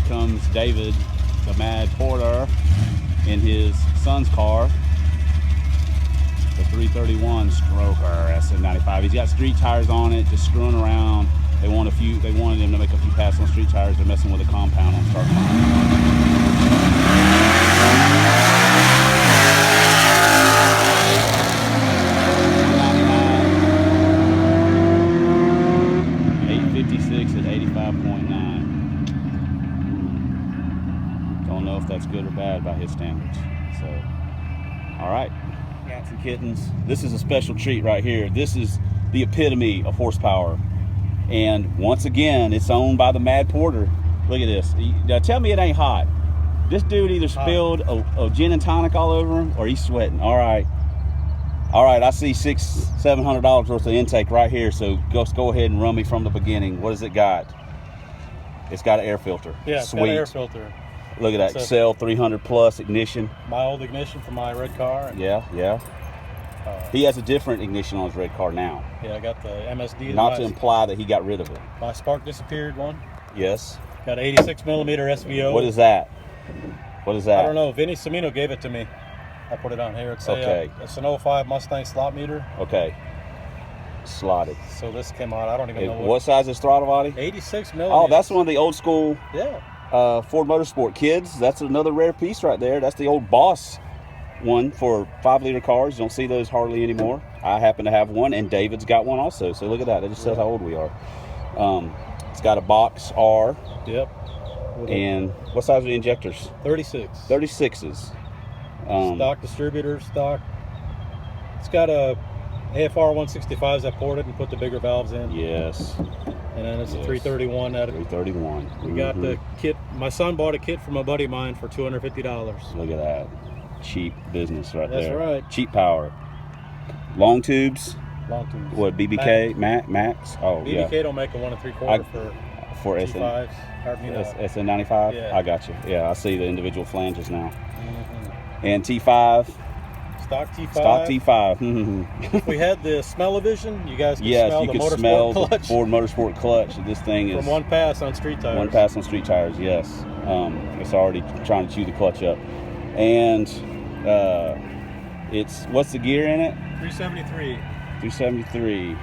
comes David, the Mad Porter, in his son's car, the 331 Stroker SM95. He's got street tires on it, just screwing around. They wanted him to make a few passes on street tires. They're messing with the compound on start line. 856 at 85.9. Don't know if that's good or bad by his standards. So, all right, cats and kittens. This is a special treat right here. This is the epitome of horsepower. And once again, it's owned by the Mad Porter. Look at this. Now tell me it ain't hot. This dude either spilled a gin and tonic all over him or he's sweating. All right, I see $600-700 worth of intake right here. So just go ahead and run me from the beginning. What has it got? It's got an air filter. Yeah, it's got an air filter. Look at that, Excel 300 plus ignition. My old ignition from my red car. Yeah. He has a different ignition on his red car now. Yeah, I got the MSD. Not to imply that he got rid of it. My spark disappeared one. Yes. Got 86 millimeter SVO. What is that? What is that? I don't know. Vinny Semino gave it to me. I put it on here. It's it's an 05 Mustang slot meter. Okay. Slotted. So this came out. I don't even know what size is throttle body? 86 millimeters. Oh, that's one of the old school. Yeah. Ford Motorsport kids. That's another rare piece right there. That's the old Boss one for 5-liter cars. You don't see those hardly anymore. I happen to have one, and David's got one also. So look at that. That just says how old we are. It's got a box R. Yep. And what size are the injectors? 36. 36s. Stock distributor, stock. It's got a AFR 165s I ported and put the bigger valves in. Yes. And then it's a 331 out of 331. We got the kit. My son bought a kit from a buddy of mine for $250. Look at that. Cheap business right there. That's right. Cheap power. Long tubes. Long tubes. What, BBK? Max? Oh, BBK yeah. don't make a 1 3/4 for SN5s. SN95? Yeah. I got you. Yeah, I see the individual flanges now. And T5. Stock T5. Stock T5. If we had the smell-o-vision, you guys could smell the Motorsport smell clutch. The Ford Motorsport clutch. This thing is from one pass on street tires. One pass on street tires, yes. It's already trying to chew the clutch up. And it's, what's the gear in it? 373. 373.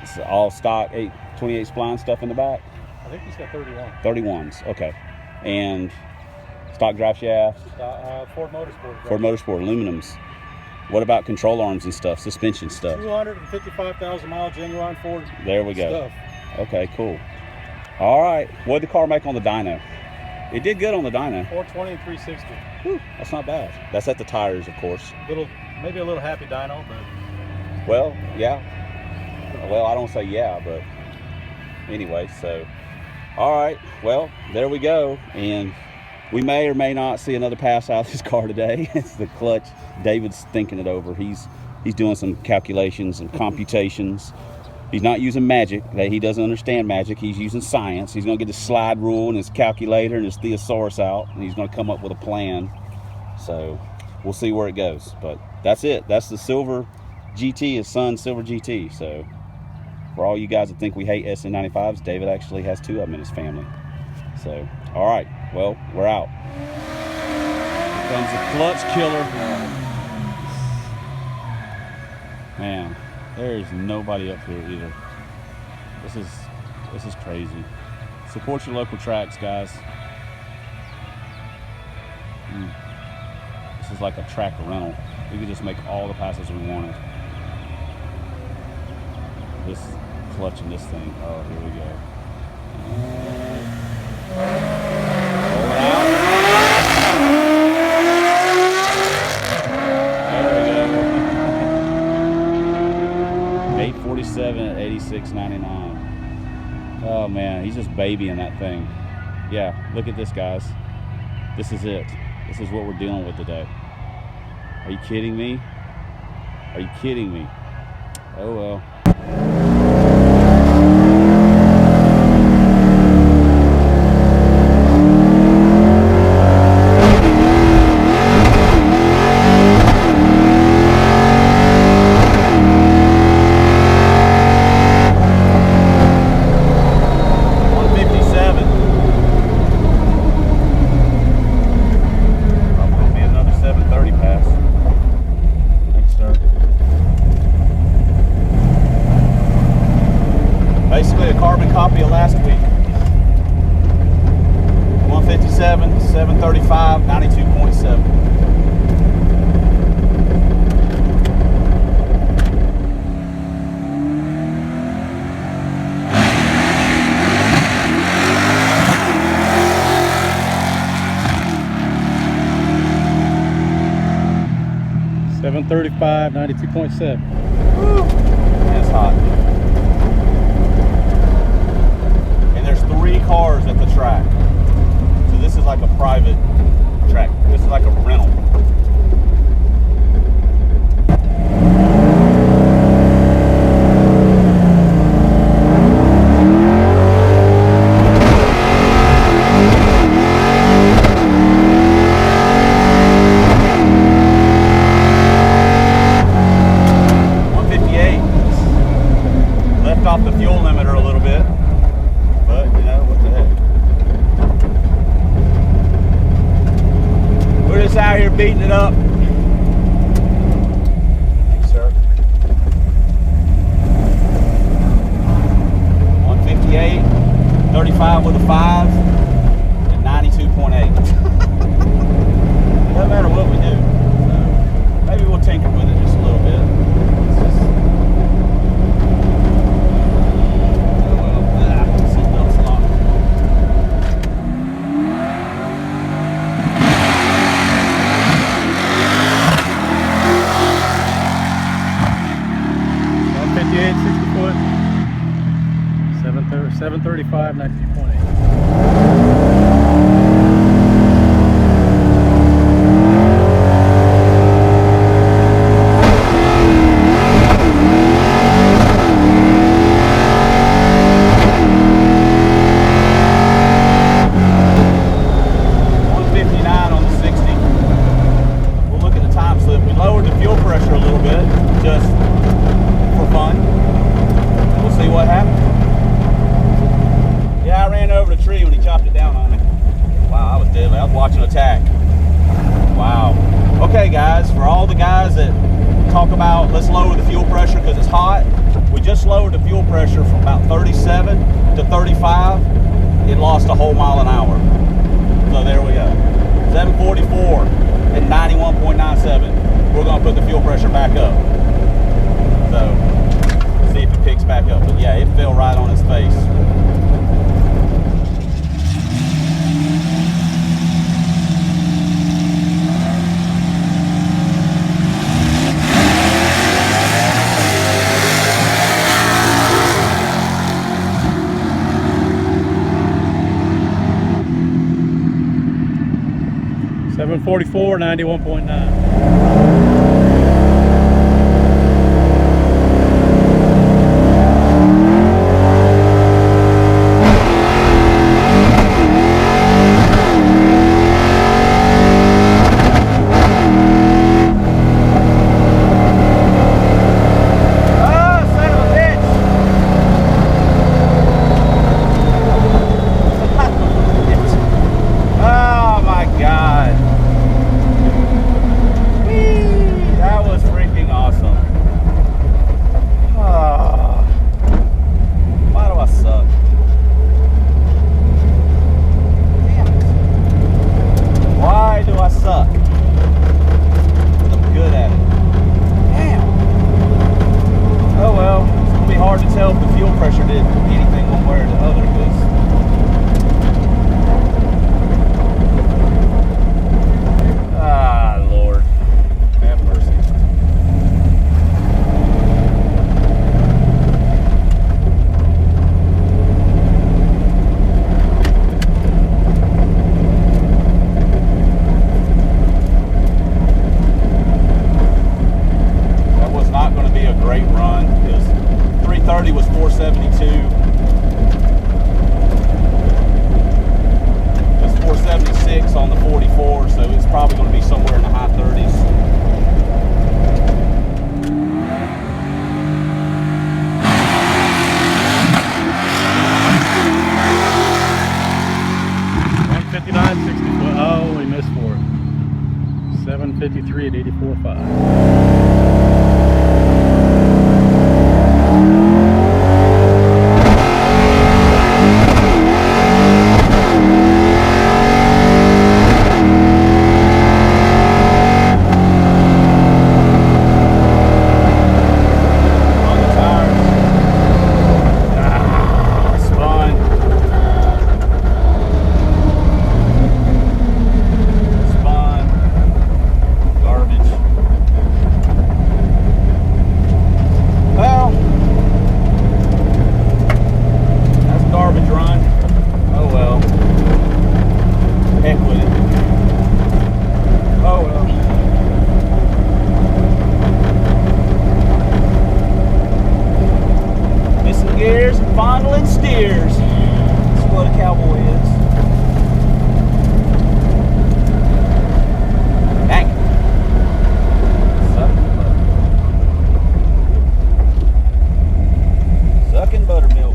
It's all stock 28 spline stuff in the back. I think he's got 31. 31s, okay. And stock drive shaft. Ford Motorsport. Ford Motorsport aluminums. What about control arms and stuff, suspension stuff? 255,000 mile genuine Ford. There we go. Stuff. Okay, cool. All right, what did the car make on the dyno? It did good on the dyno. 420 and 360. Whew, that's not bad. That's at the tires, of course. Maybe a little happy dyno, but. Well, yeah. Well, I don't say yeah, but anyway, so. All right, well, there we go. And we may or may not see another pass out of this car today. It's the clutch. David's thinking it over. He's doing some calculations and computations. He's not using magic. He doesn't understand magic. He's using science. He's going to get his slide rule and his calculator and his thesaurus out, and he's going to come up with a plan. So we'll see where it goes. But that's it. That's the silver GT, his son's silver GT. So for all you guys that think we hate SN95s, David actually has 2 of them in his family. So, all right. Well, we're out. Here comes the clutch killer. Man, there is nobody up here either. This is crazy. Support your local tracks, guys. This is like a track rental. We could just make all the passes we wanted. This clutching this thing. Oh, here we go. Roll it out. There we go. 847 at 86.99. Oh man, he's just babying that thing. Yeah, look at this, guys. This is it. This is what we're dealing with today. Are you kidding me? Are you kidding me? Oh well. carbon copy of last week. 157, 735, 92.7. $735, 92.7. That's hot. And there's 3 cars at the track. So this is like a private track. This is like a rental. Off the fuel limiter a little bit, but you know what the heck. We're just out here beating it up. Thanks, sir. 158, 35 with a 5, and 92.8. Doesn't matter what we do. So maybe we'll tinker with it just a little bit. 60 foot, 735, 92.8. Okay guys, for all the guys that talk about let's lower the fuel pressure because it's hot, we just lowered the fuel pressure from about 37 to 35. It lost a whole mile an hour. So there we go. 744 and 91.97. We're going to put the fuel pressure back up. So see if it picks back up. But yeah, it fell right on its face. $744, 91.9. Was 472. It's 476 on the 44, so it's probably going to be somewhere in the high 30s. Oh, we missed for it. 753 at 84.5. cowboy is. Dang it. Sucking buttermilk.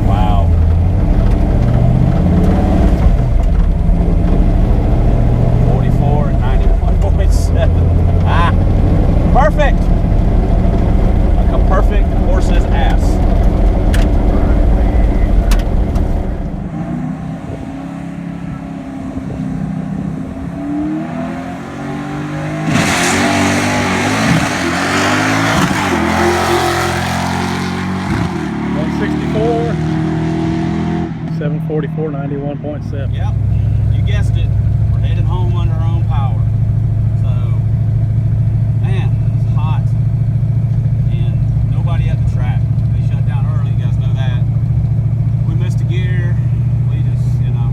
Wow. 44 and 91.7. Ah, perfect. Like a perfect horse's ass. .64, 744, 91.7. Yep, you guessed it. We're heading home under our own power. So, man, it's hot. And nobody at the track. They shut down early, you guys know that. We missed a gear. We just, you know,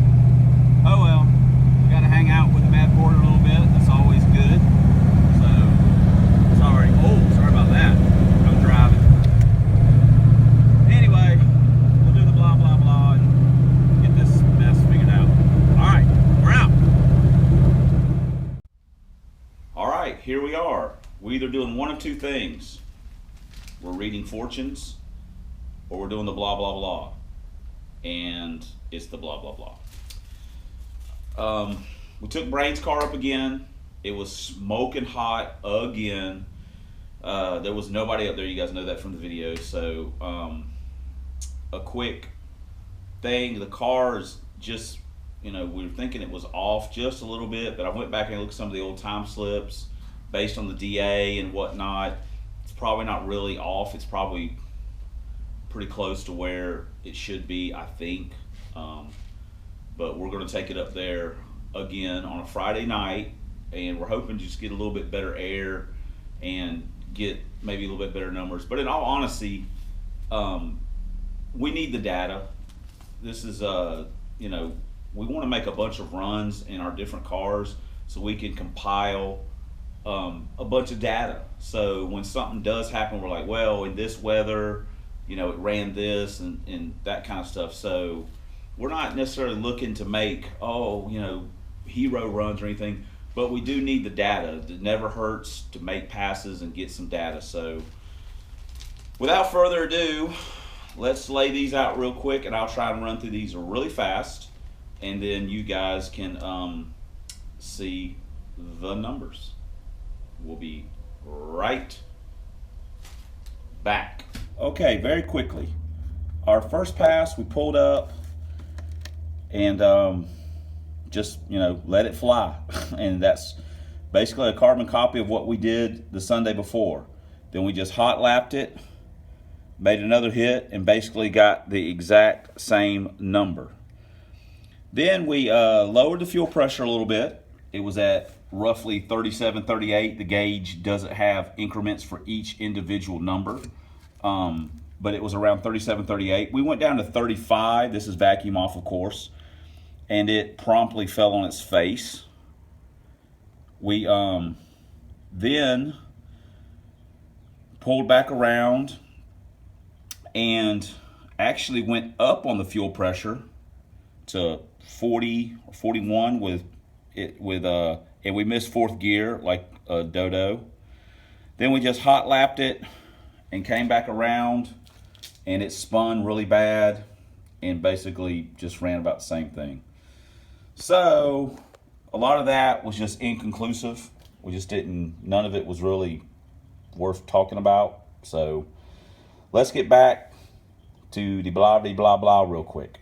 oh well. We got to hang out with the Mad Porter a little bit. That's always good. So, sorry. Oh, sorry about that. I'm driving. Anyway, we'll do the blah, blah, blah and get this mess figured out. All right, we're out. All right, here we are. We're either doing one of two things. We're reading fortunes, or we're doing the blah, blah, blah. And it's the blah, blah, blah. We took Brain's car up again. It was smoking hot again. There was nobody up there. You guys know that from the video. So, a quick thing. The car is just, you know, we were thinking it was off just a little bit, but I went back and looked at some of the old time slips based on the DA and whatnot. It's probably not really off. It's probably pretty close to where it should be, I think. But we're going to take it up there again on a Friday night, and we're hoping to just get a little bit better air and get maybe a little bit better numbers. But in all honesty, we need the data. This is, you know, we want to make a bunch of runs in our different cars so we can compile a bunch of data. So when something does happen, we're like, well, in this weather, you know, it ran this and that kind of stuff. So we're not necessarily looking to make, oh, you know, hero runs or anything, but we do need the data. It never hurts to make passes and get some data. So without further ado, let's lay these out real quick, and I'll try and run through these really fast, and then you guys can see the numbers. We'll be right back. Okay, very quickly. Our first pass, we pulled up and just, you know, let it fly. And that's basically a carbon copy of what we did the Sunday before. Then we just hot lapped it, made another hit, and basically got the exact same number. Then we lowered the fuel pressure a little bit. It was at roughly 37, 38. The gauge doesn't have increments for each individual number, but it was around 37, 38. We went down to 35. This is vacuum off, of course, and it promptly fell on its face. We then pulled back around and actually went up on the fuel pressure to 40 or 41 and we missed fourth gear like a dodo. Then we just hot lapped it and came back around, and it spun really bad and basically just ran about the same thing. So a lot of that was just inconclusive. We just none of it was really worth talking about. So let's get back to the blah, blah, blah real quick.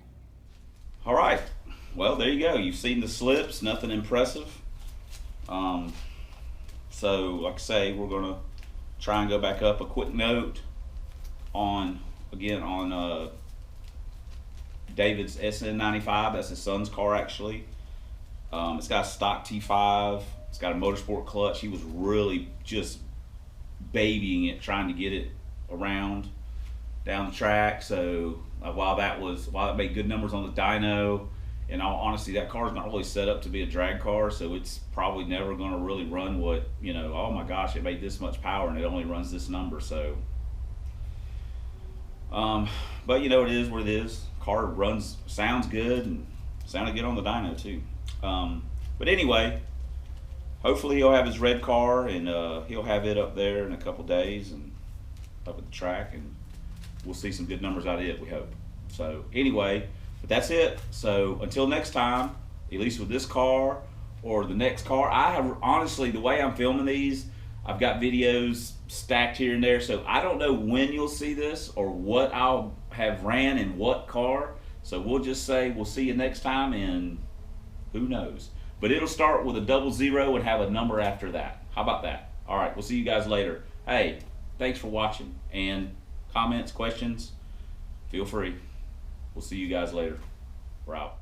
All right. Well, there you go. You've seen the slips, nothing impressive. So like I say, we're going to try and go back up. A quick note on David's SN95. That's his son's car, actually. It's got a stock T5. It's got a motorsport clutch. He was really just babying it, trying to get it around down the track. So while it made good numbers on the dyno, in all honesty, that car's not really set up to be a drag car, so it's probably never going to really run what, you know, oh my gosh, it made this much power and it only runs this number. So But you know, it is what it is. Car runs, sounds good, and sounded good on the dyno too. But anyway, hopefully he'll have his red car, and he'll have it up there in a couple days and up at the track, and we'll see some good numbers out of it, we hope. So anyway, but that's it. So until next time, at least with this car or the next car, I have honestly, the way I'm filming these, I've got videos stacked here and there, so I don't know when you'll see this or what I'll have ran in what car. So we'll just say we'll see you next time, and who knows. But it'll start with a 00 and have a number after that. How about that? All right, we'll see you guys later. Hey, thanks for watching, and comments, questions, feel free. We'll see you guys later. We're out.